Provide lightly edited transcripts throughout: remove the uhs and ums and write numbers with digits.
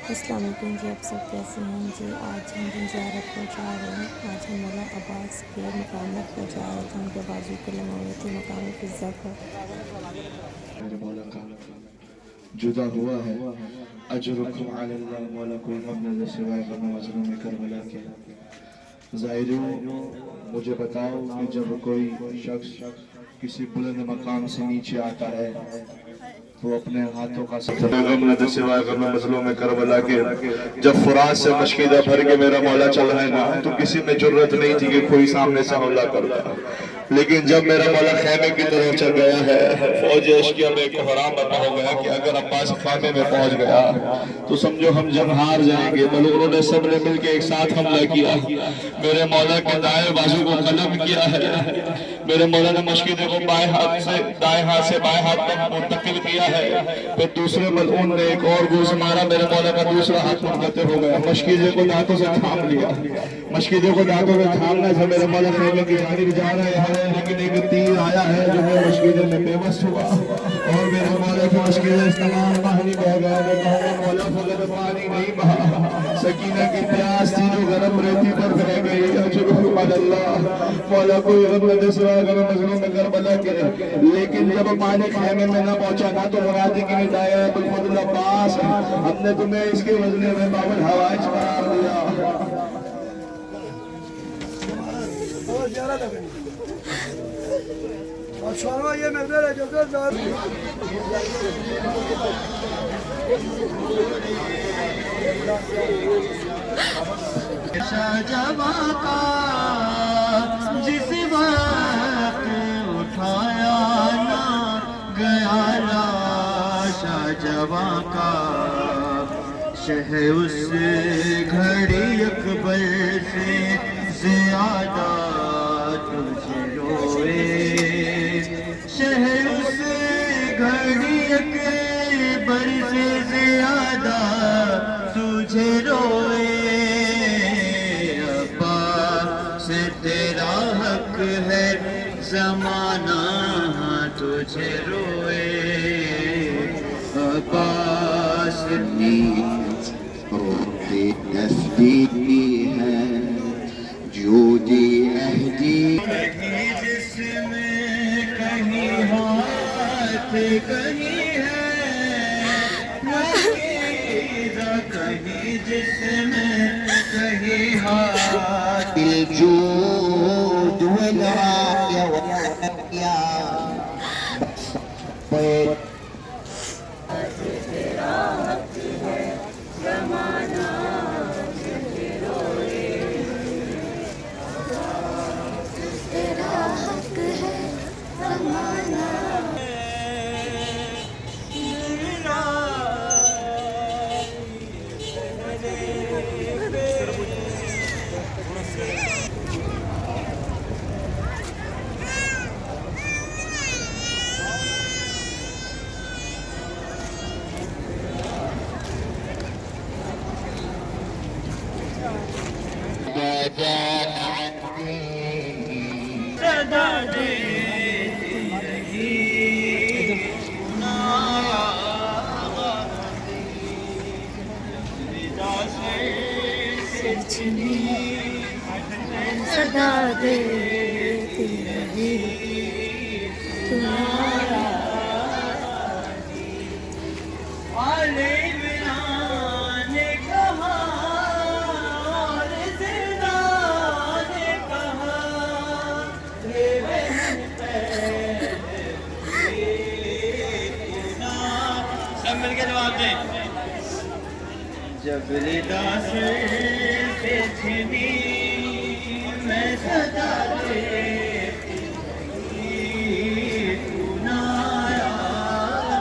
السلام علیکم جی، آپ سب کیسے ہیں جی؟ آج ہم دن زیارت پر جا رہے ہیں۔ آج ہم مولا عباس کے مقامات پر جا رہے تھے، ان کے بازو کے لمعیتی مقام فضا پر۔ میرے مولا کا جدا ہوا ہے اجرکم علی اللہ، مولا کوئی مبلغ سوائے غم مظلوم کربلا کے۔ زائروں مجھے بتاؤ کہ جب کوئی شخص کسی بلند مقام سے نیچے آتا ہے تو اپنے ہاتھوں کا غم نہ سوائے غم مظلوم کربلا کے۔ جب فرات سے مشکیدہ بھر کے میرا مولا چل رہا ہے نا تو کسی میں جرت نہیں تھی کہ کوئی سامنے سے حملہ کرتا، لیکن جب میرا مولا خیمے کی طرف چل گیا ہے، فوج اشکیہ میں ایک حرام بنا ہو گیا کہ اگر عباس خیمے میں پہنچ گیا تو سمجھو ہم جب ہار جائیں گے، بلکہ انہوں نے سب نے مل کے ایک ساتھ حملہ کیا، میرے مولا کے دائیں بازو کو قلم کیا ہے، میرے مولا نے مشکیدے کو بائیں ہاتھ سے دائیں ہاتھ سے بائیں ہاتھ تک منتقل کیا ہے، پھر دوسرے ملعون نے ایک اور گوز مارا، میرے مولا کا دوسرا ہاتھ منقطع ہو گیا، مشکیدے کو دانتوں سے تھام لیا، مشکیدے کو دانتوں سے تھامنے سے میرے مولا خیمے کی جانب جا رہے ہیں، لیکن ایک تیر آیا ہے جو میرے مشکیدے میں بے بس ہوا، اور میرے مولا کی مشکیدے اس تمام پانی بہ گیا۔ میں کہوں گا مولا فقط پانی نہیں بہا، سکینہ کی پیاس تھی جو گرم ریتی پر بہ گئی، اجرکم علی اللہ، مولا کوئی غم نہ سوائے غم مظلوم کربلا کے۔ لیکن جب پانی خیمے میں نہ پہنچا نا تو مرادی کی ندائے ابوالفضل عباس، ہم نے تمہیں اس کے وزنے میں باب الحوائج قرار دیا۔ شورما یہ مقدار ہے جو شاہجہاں کا جس وقت اٹھایا نہ گیا لاش، شاہجہاں کا شہ اس گھڑی اکبر سے زیادہ تجھے روئے، شہ اس گھڑی اکبر سے زیادہ تجھے روئے، عباس تیرا حق ہے زمانہ تجھے روئے، عباس تسبیحی ہے جو دی عہدی، کہیں جسم کہیں ہاتھ کہیں ہے مشکیدہ، کہیں جسم کہیں ہاتھ، الجود والعافیہ والعافیہ صدا دیتی رہی نایا رضا سے چنی صدا دیتی رہی تمہارا مل کے جواب دیں، جب ردا سے چھنی میں صدا دیتی تو نہ آیا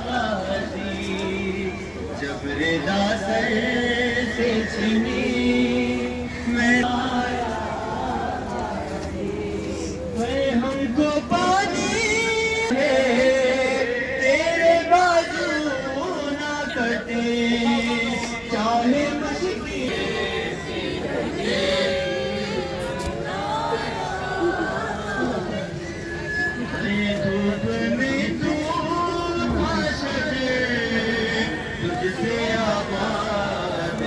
غازی، جب ردا سے چھنی میں آیا غازی، ہم کو پانی تیرے بازو نہ کٹے، چاہے مشکل دھوپ میں تو بھاشتے، تجھ سے آباد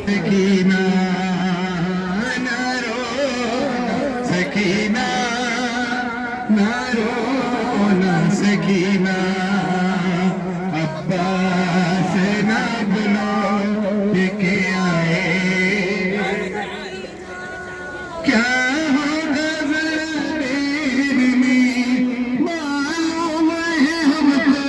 سکینہ نہ رو سکینہ نہ رو نہ سکینہ عباس نہ بلو کہ آئے کیا ہوگا زمین میں معلوم ہے ہم کو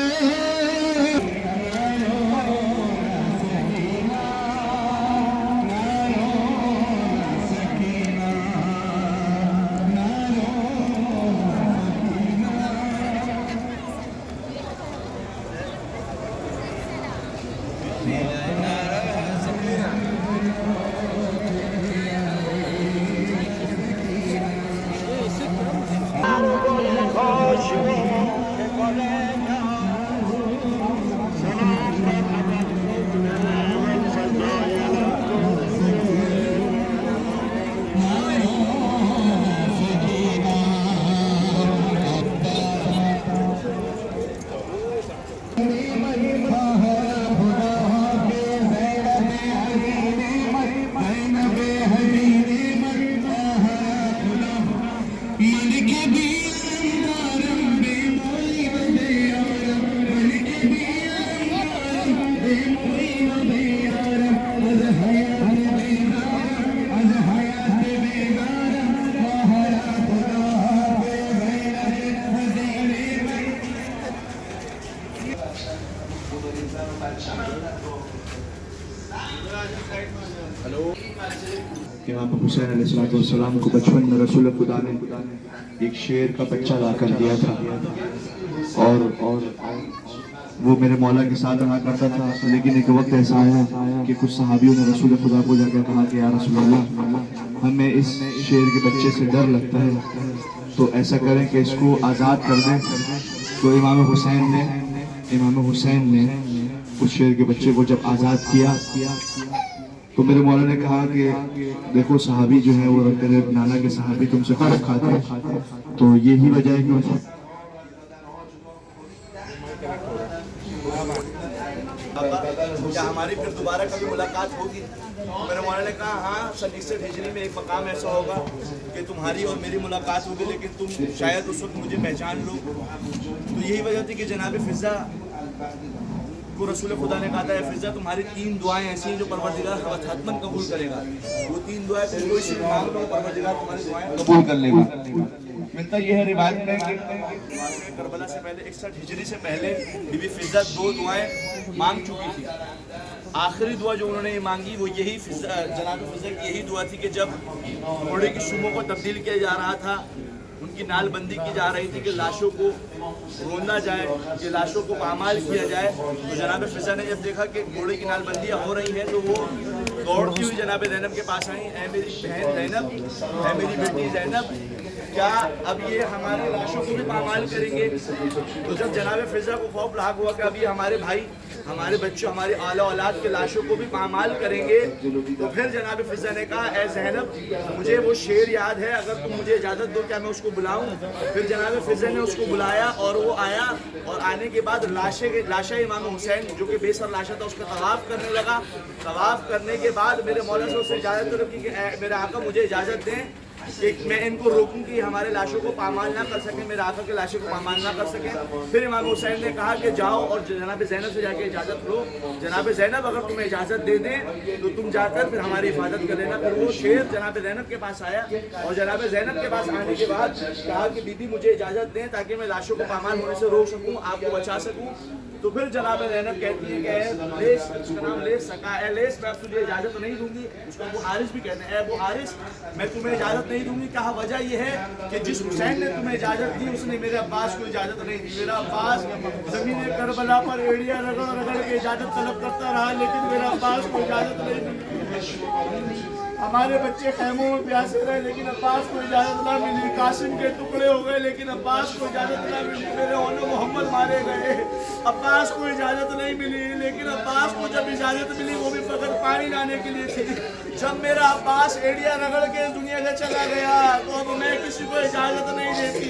امام حسین علیہ السلام کو بچپن میں رسول خدا نے ایک شیر کا بچہ لا کر دیا تھا اور وہ میرے مولا کے ساتھ رہا کرتا تھا، لیکن ایک وقت ایسا آیا کہ کچھ صحابیوں نے رسول خدا کو جا کر کہا کہ یا رسول اللہ ہمیں اس شیر کے بچے سے ڈر لگتا ہے، تو ایسا کریں کہ اس کو آزاد کر دیں۔ تو امام حسین نے اس شیر کے بچے کو جب آزاد کیا تو میرے مولا نے کہا کہ دیکھو صحابی جو ہے وہ تیرے نانا کے صحابی تم سے خوف کھاتے ہیں، تو یہی وجہ ہے کہ کیا ہماری پھر دوبارہ کبھی ملاقات ہوگی؟ میرے مولا نے کہا ہاں 67 ہجری میں ایک مقام ایسا ہوگا کہ تمہاری اور میری ملاقات ہوگی، لیکن تم شاید اس وقت مجھے پہچان لو۔ تو یہی وجہ تھی کہ جناب فضا کو رسول خدا نے کہا تھا اے فضا تمہاری 3 دعائیں ایسی ہیں جو پروردگار حتماً قبول کرے گا۔ وہ 3 دعائیں تم کوئی صرف مانگ لو، پروردگار تمہاری دعائیں قبول کر لے گا۔ ملتا یہ ہے روایت میں کہ کربلا سے پہلے 61 ہجری سے پہلے بی بی فضا 2 دعائیں مانگ چکی تھی۔ آخری دعا جو انہوں نے یہ مانگی وہ یہی جناب فضا کی یہی دعا تھی کہ جب گھوڑے کی شوموں کو تبدیل کیا جا رہا تھا، ان کی نال بندی کی جا رہی تھی کہ لاشوں کو روندا جائے، کہ لاشوں کو پامال کیا جائے، تو جناب فضا نے جب دیکھا کہ گھوڑے کی نال بندیاں ہو رہی ہیں تو وہ دوڑتی ہوئی جناب زینب کے پاس آئیں، اے میری بہن زینب، اے میری بیٹی زینب، کیا اب یہ ہمارے لاشوں کو بھی پامال کریں گے؟ تو جب جناب فضا کو خوف لاحق ہوا کہ اب یہ ہمارے بھائی، ہمارے بچوں، ہماری اعلیٰ اولاد کے لاشوں کو بھی پامال کریں گے، تو پھر جناب فضا نے کہا اے زینب مجھے وہ شعر یاد ہے، اگر تم مجھے اجازت دو کیا میں اس کو بلاؤں؟ پھر جناب فضا نے اس کو بلایا اور وہ آیا، اور آنے کے بعد لاشا امام حسین جو کہ بے سر لاشا تھا اس کا طواف کرنے لگا۔ طواف کرنے کے بعد میرے مولا سے اسے اجازت طلب کی کہ میرے آقا مجھے اجازت دیں کہ میں ان کو روکوں کہ ہمارے لاشوں کو پامال نہ کر سکیں، میرے آقا کے لاشوں کو پامال نہ کر سکیں۔ پھر امام حسین نے کہا کہ جاؤ اور جناب زینب سے جا کے اجازت لو، جناب زینب اگر تمہیں اجازت دے دیں تو تم جا کر پھر ہماری حفاظت کر لینا۔ پھر وہ شیر جناب زینب کے پاس آیا، اور جناب زینب کے پاس آنے کے بعد کہا کہ بی بی مجھے اجازت دیں تاکہ میں لاشوں کو پامال ہونے سے روک سکوں، آپ کو بچا سکوں۔ تو پھر جناب زینب کہتی ہے کہ اے لیس، اس کا نام لیس سکا، اے لیس میں تجھے اجازت نہیں دوں گی، اس کو ابو حارث بھی کہتے ہیں، اے ابو حارث میں تمہیں اجازت نہیں دوں گی۔ کہا وجہ یہ ہے کہ جس حسین نے تمہیں اجازت دی اس نے میرے عباس کو اجازت نہیں دی۔ میرا عباس زمین کربلا پر ایڑیاں رگڑ رگڑ کے اجازت طلب کرتا رہا، لیکن میرا عباس کو اجازت نہیں دی۔ ہمارے بچے خیموں میں پیاسے رہے لیکن عباس کو اجازت نہ ملی، قاسم کے ٹکڑے ہو گئے لیکن عباس کو اجازت نہ ملی، میرے اولو محمد مارے گئے، عباس کو اجازت نہیں ملی، لیکن عباس کو جب اجازت ملی وہ بھی فقط پانی لانے کے لیے تھی۔ جب میرا عباس ایڑیاں رگڑ کے دنیا سے چلا گیا تو اب میں کسی کو اجازت نہیں دیتی۔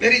very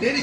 very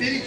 very